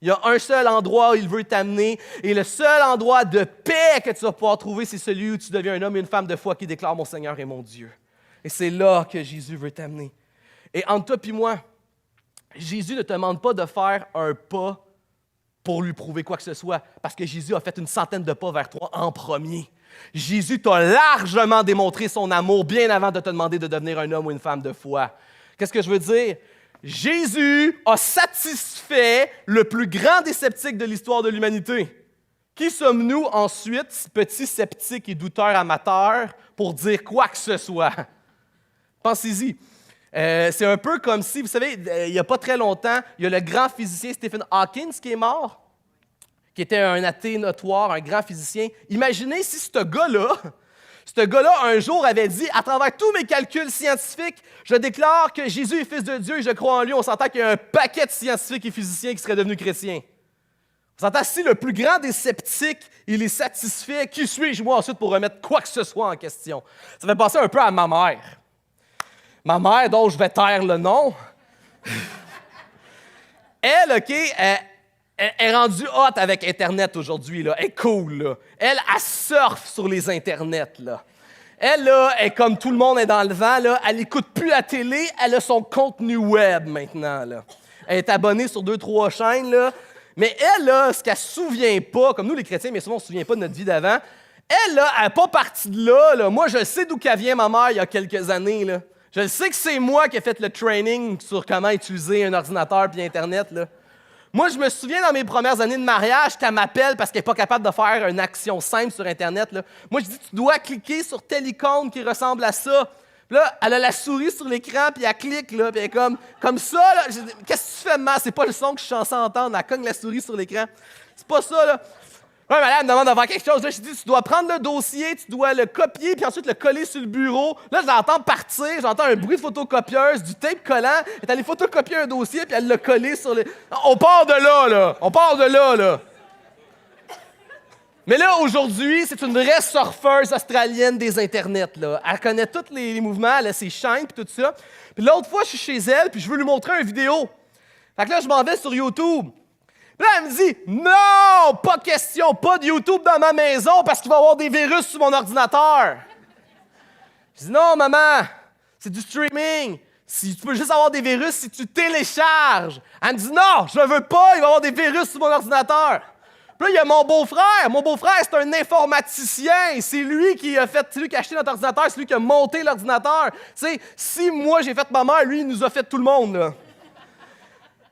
[SPEAKER 1] Il y a un seul endroit où il veut t'amener, et le seul endroit de paix que tu vas pouvoir trouver, c'est celui où tu deviens un homme et une femme de foi qui déclarent « Mon Seigneur et mon Dieu ». Et c'est là que Jésus veut t'amener. Et entre toi et moi, Jésus ne te demande pas de faire un pas pour lui prouver quoi que ce soit, parce que Jésus a fait une centaine de pas vers toi en premier. Jésus t'a largement démontré son amour bien avant de te demander de devenir un homme ou une femme de foi. Qu'est-ce que je veux dire? Jésus a satisfait le plus grand des sceptiques de l'histoire de l'humanité. Qui sommes-nous ensuite, petits sceptiques et douteurs amateurs, pour dire quoi que ce soit? Pensez-y. C'est un peu comme si, vous savez, il n'y a pas très longtemps, il y a le grand physicien Stephen Hawking qui est mort, qui était un athée notoire, un grand physicien. Imaginez si ce gars-là, un jour, avait dit, à travers tous mes calculs scientifiques, je déclare que Jésus est Fils de Dieu et je crois en lui. On s'entend qu'il y a un paquet de scientifiques et physiciens qui seraient devenus chrétiens. On s'entend si le plus grand des sceptiques, il est satisfait, qui suis-je moi ensuite pour remettre quoi que ce soit en question? Ça fait penser un peu à ma mère. Ma mère, dont je vais taire le nom, elle, OK, elle est rendue hot avec Internet aujourd'hui, là. Elle est cool, là. Elle surfe sur les Internets, là. Elle, là, est comme tout le monde est dans le vent, là. Elle n'écoute plus la télé, elle a son contenu web maintenant, là. Elle est abonnée sur 2-3 chaînes, là. Mais elle, là, ce qu'elle ne se souvient pas, comme nous les chrétiens, mais souvent on ne se souvient pas de notre vie d'avant, elle, là, elle n'est pas partie de là, là. Moi, je sais d'où qu'elle vient, ma mère, il y a quelques années, là. Je sais que c'est moi qui ai fait le training sur comment utiliser un ordinateur puis Internet, là. Moi, je me souviens dans mes premières années de mariage qu'elle m'appelle parce qu'elle n'est pas capable de faire une action simple sur Internet, là. Moi, je dis, tu dois cliquer sur telle icône qui ressemble à ça. Puis là, elle a la souris sur l'écran, puis elle clique, là, puis elle est comme ça, là. Je dis, qu'est-ce que tu fais, maman? C'est pas le son que je suis censé entendre. Elle cogne la souris sur l'écran. C'est pas ça, là. Ouais, mais là, elle me demande de faire quelque chose. Là, je dis, tu dois prendre le dossier, tu dois le copier, puis ensuite le coller sur le bureau. Là, je l'entends partir, j'entends un bruit de photocopieuse, du tape collant. Elle est allée photocopier un dossier, puis elle l'a collé sur le... On part de là, là. On part de là, là. Mais là, aujourd'hui, c'est une vraie surfeuse australienne des Internets, là. Elle connaît tous les mouvements, elle a ses chaînes, puis tout ça. Puis l'autre fois, je suis chez elle, puis je veux lui montrer une vidéo. Fait que là, je m'en vais sur YouTube. Là, elle me dit, non, pas question, pas de YouTube dans ma maison parce qu'il va y avoir des virus sur mon ordinateur. Je dis, non, maman, c'est du streaming. Si tu peux juste avoir des virus si tu télécharges. Elle me dit, non, je ne veux pas, il va y avoir des virus sur mon ordinateur. Puis là, il y a mon beau-frère. Mon beau-frère, c'est un informaticien. C'est lui qui a acheté notre ordinateur, c'est lui qui a monté l'ordinateur. Tu sais, si moi, j'ai fait ma mère, lui, il nous a fait tout le monde, là.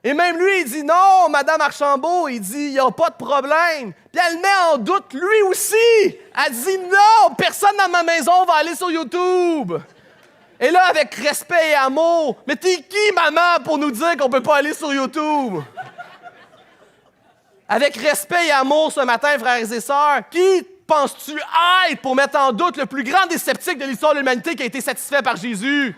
[SPEAKER 1] Et même lui, il dit non, Madame Archambault, il dit, il n'y a pas de problème. Puis elle met en doute lui aussi. Elle dit non, personne dans ma maison va aller sur YouTube. Et là, avec respect et amour, mais t'es qui, maman, pour nous dire qu'on ne peut pas aller sur YouTube? Avec respect et amour ce matin, frères et sœurs, qui penses-tu être pour mettre en doute le plus grand des sceptiques de l'histoire de l'humanité qui a été satisfait par Jésus?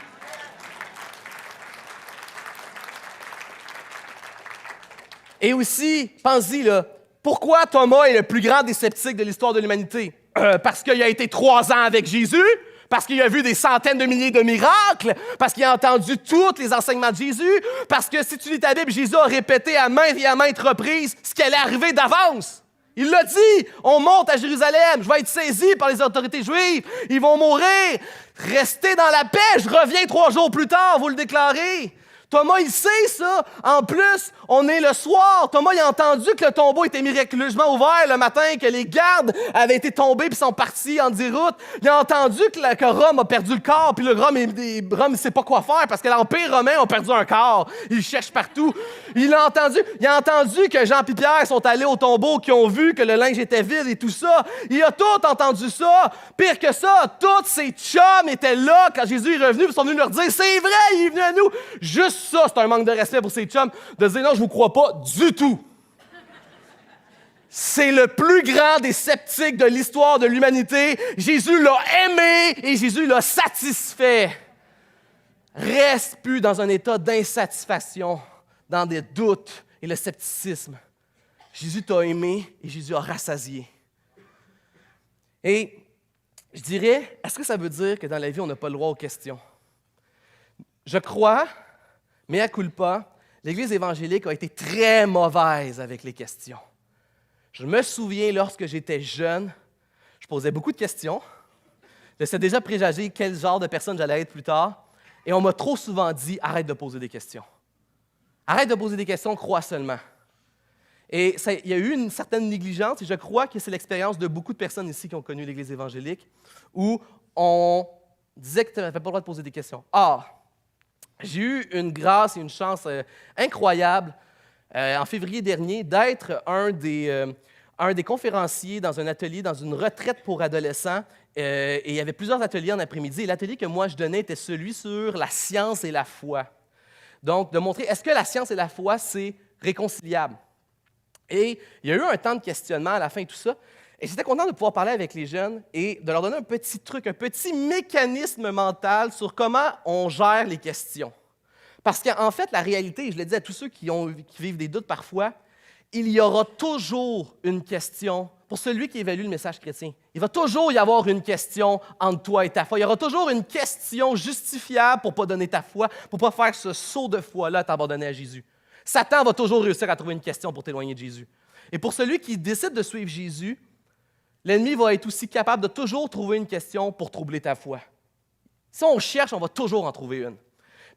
[SPEAKER 1] Et aussi, pense-y, là, pourquoi Thomas est le plus grand des sceptiques de l'histoire de l'humanité? Parce qu'il a été 3 ans avec Jésus? Parce qu'il a vu des centaines de milliers de miracles? Parce qu'il a entendu tous les enseignements de Jésus? Parce que si tu lis ta Bible, Jésus a répété à maintes et à maintes reprises ce qui allait arriver d'avance. Il l'a dit, on monte à Jérusalem, je vais être saisi par les autorités juives, ils vont mourir. Restez dans la paix, je reviens 3 jours plus tard, vous le déclarez. Thomas, il sait ça. En plus, on est le soir. Thomas, il a entendu que le tombeau était miraculeusement ouvert le matin, que les gardes avaient été tombés puis sont partis en déroute. Il a entendu que Rome a perdu le corps, puis Rome ne sait pas quoi faire parce que l'Empire romain a perdu un corps. Il cherche partout. Il a entendu que Jean et Pierre sont allés au tombeau, qui ont vu que le linge était vide et tout ça. Il a tout entendu ça. Pire que ça, tous ses chums étaient là quand Jésus est revenu, ils sont venus leur dire « C'est vrai, il est venu à nous! » Juste ça, c'est un manque de respect pour ses chums, de dire « Non, je vous crois pas du tout. » C'est le plus grand des sceptiques de l'histoire de l'humanité. Jésus l'a aimé et Jésus l'a satisfait. Reste plus dans un état d'insatisfaction, dans des doutes et le scepticisme. Jésus t'a aimé et Jésus a rassasié. Et je dirais, est-ce que ça veut dire que dans la vie, on n'a pas le droit aux questions? Je crois, mea culpa, l'Église évangélique a été très mauvaise avec les questions. Je me souviens, lorsque j'étais jeune, je posais beaucoup de questions. Je sais déjà présager quel genre de personne j'allais être plus tard. Et on m'a trop souvent dit « Arrête de poser des questions. Arrête de poser des questions, crois seulement. » Et il y a eu une certaine négligence, et je crois que c'est l'expérience de beaucoup de personnes ici qui ont connu l'Église évangélique, où on disait que tu n'avais pas le droit de poser des questions. Or, j'ai eu une grâce et une chance incroyable en février dernier d'être un des conférenciers dans un atelier, dans une retraite pour adolescents. Et il y avait plusieurs ateliers en après-midi. Et l'atelier que moi je donnais était celui sur la science et la foi. Donc, de montrer, est-ce que la science et la foi, c'est réconciliable? Et il y a eu un temps de questionnement à la fin de tout ça. Et j'étais content de pouvoir parler avec les jeunes et de leur donner un petit truc, un petit mécanisme mental sur comment on gère les questions. Parce qu'en fait, la réalité, je le dis à tous ceux qui vivent des doutes parfois, il y aura toujours une question pour celui qui évalue le message chrétien. Il va toujours y avoir une question entre toi et ta foi. Il y aura toujours une question justifiable pour ne pas donner ta foi, pour ne pas faire ce saut de foi-là à t'abandonner à Jésus. Satan va toujours réussir à trouver une question pour t'éloigner de Jésus. Et pour celui qui décide de suivre Jésus, l'ennemi va être aussi capable de toujours trouver une question pour troubler ta foi. Si on cherche, on va toujours en trouver une.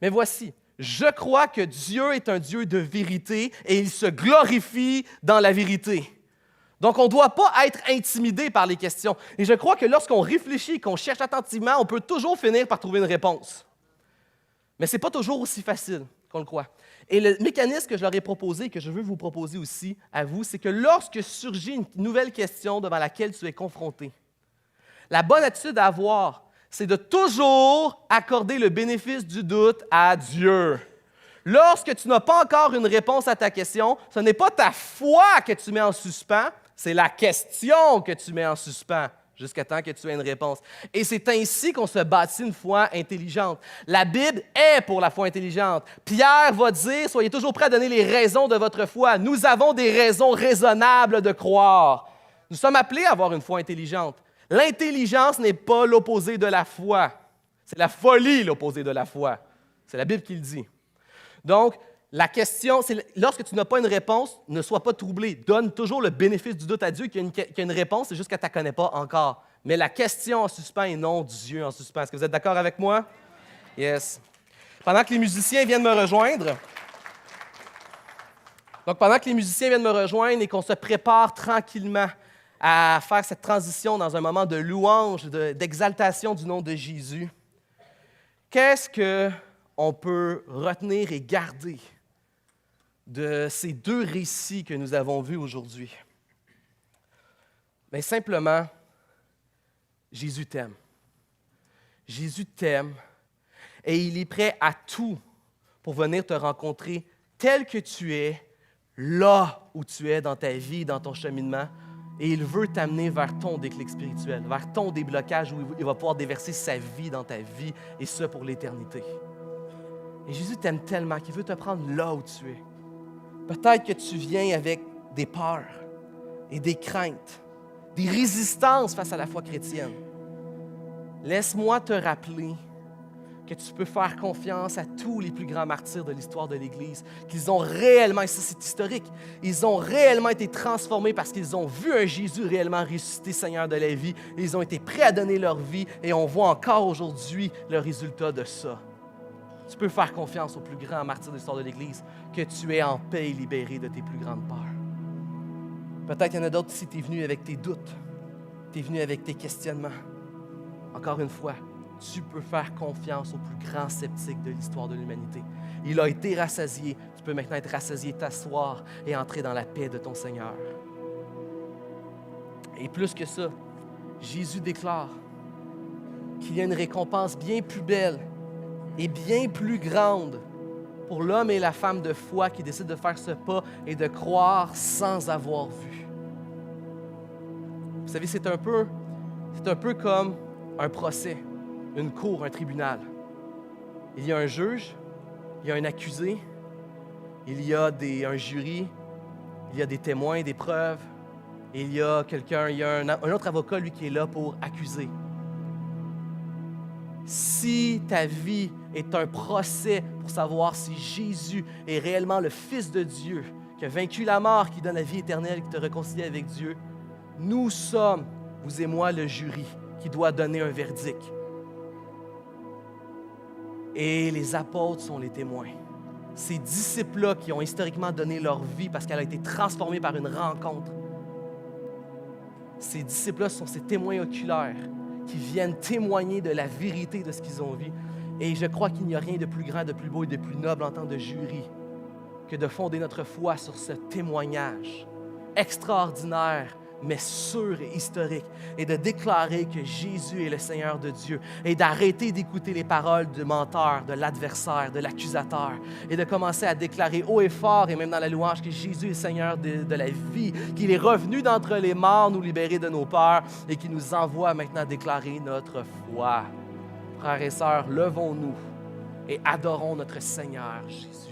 [SPEAKER 1] Mais voici, je crois que Dieu est un Dieu de vérité et il se glorifie dans la vérité. Donc, on ne doit pas être intimidé par les questions. Et je crois que lorsqu'on réfléchit, qu'on cherche attentivement, on peut toujours finir par trouver une réponse. Mais ce n'est pas toujours aussi facile qu'on le croit. Et le mécanisme que je leur ai proposé et que je veux vous proposer aussi à vous, c'est que lorsque surgit une nouvelle question devant laquelle tu es confronté, la bonne attitude à avoir, c'est de toujours accorder le bénéfice du doute à Dieu. Lorsque tu n'as pas encore une réponse à ta question, ce n'est pas ta foi que tu mets en suspens, c'est la question que tu mets en suspens jusqu'à temps que tu aies une réponse. Et c'est ainsi qu'on se bâtit une foi intelligente. La Bible est pour la foi intelligente. Pierre va dire, soyez toujours prêts à donner les raisons de votre foi. Nous avons des raisons raisonnables de croire. Nous sommes appelés à avoir une foi intelligente. L'intelligence n'est pas l'opposé de la foi. C'est la folie l'opposé de la foi. C'est la Bible qui le dit. Donc, la question, c'est lorsque tu n'as pas une réponse, ne sois pas troublé. Donne toujours le bénéfice du doute à Dieu qu'il y a une réponse, c'est juste qu'elle ne te connaît pas encore. Mais la question en suspens et non Dieu en suspens. Est-ce que vous êtes d'accord avec moi? Yes. Pendant que les musiciens viennent me rejoindre, et qu'on se prépare tranquillement à faire cette transition dans un moment de louange, d'exaltation du nom de Jésus, qu'est-ce qu'on peut retenir et garder de ces deux récits que nous avons vus aujourd'hui? Bien, simplement, Jésus t'aime. Jésus t'aime et il est prêt à tout pour venir te rencontrer tel que tu es, là où tu es dans ta vie, dans ton cheminement. Et il veut t'amener vers ton déclic spirituel, vers ton déblocage où il va pouvoir déverser sa vie dans ta vie, et ce pour l'éternité. Et Jésus t'aime tellement qu'il veut te prendre là où tu es. Peut-être que tu viens avec des peurs et des craintes, des résistances face à la foi chrétienne. Laisse-moi te rappeler que tu peux faire confiance à tous les plus grands martyrs de l'histoire de l'Église, qu'ils ont réellement, et ça c'est historique, ils ont réellement été transformés parce qu'ils ont vu un Jésus réellement ressuscité, Seigneur de la vie, et ils ont été prêts à donner leur vie, et on voit encore aujourd'hui le résultat de ça. Tu peux faire confiance aux plus grands martyrs de l'histoire de l'Église, que tu es en paix et libéré de tes plus grandes peurs. Peut-être qu'il y en a d'autres ici, tu es venu avec tes doutes, tu es venu avec tes questionnements. Encore une fois, tu peux faire confiance au plus grand sceptique de l'histoire de l'humanité. Il a été rassasié. Tu peux maintenant être rassasié, t'asseoir et entrer dans la paix de ton Seigneur. Et plus que ça, Jésus déclare qu'il y a une récompense bien plus belle et bien plus grande pour l'homme et la femme de foi qui décident de faire ce pas et de croire sans avoir vu. Vous savez, c'est un peu comme un procès. Une cour, un tribunal. Il y a un juge, il y a un accusé, il y a un jury, il y a des témoins, des preuves, et il y a un autre avocat, lui, qui est là pour accuser. Si ta vie est un procès pour savoir si Jésus est réellement le Fils de Dieu, qui a vaincu la mort, qui donne la vie éternelle, qui te réconcilie avec Dieu, nous sommes, vous et moi, le jury qui doit donner un verdict. Et les apôtres sont les témoins. Ces disciples-là qui ont historiquement donné leur vie parce qu'elle a été transformée par une rencontre. Ces disciples-là sont ces témoins oculaires qui viennent témoigner de la vérité de ce qu'ils ont vu. Et je crois qu'il n'y a rien de plus grand, de plus beau et de plus noble en tant que jury que de fonder notre foi sur ce témoignage extraordinaire, mais sûr et historique, et de déclarer que Jésus est le Seigneur de Dieu, et d'arrêter d'écouter les paroles du menteur, de l'adversaire, de l'accusateur, et de commencer à déclarer haut et fort, et même dans la louange, que Jésus est Seigneur de la vie, qu'il est revenu d'entre les morts, nous libérer de nos peurs, et qu'il nous envoie maintenant déclarer notre foi. Frères et sœurs, levons-nous et adorons notre Seigneur Jésus.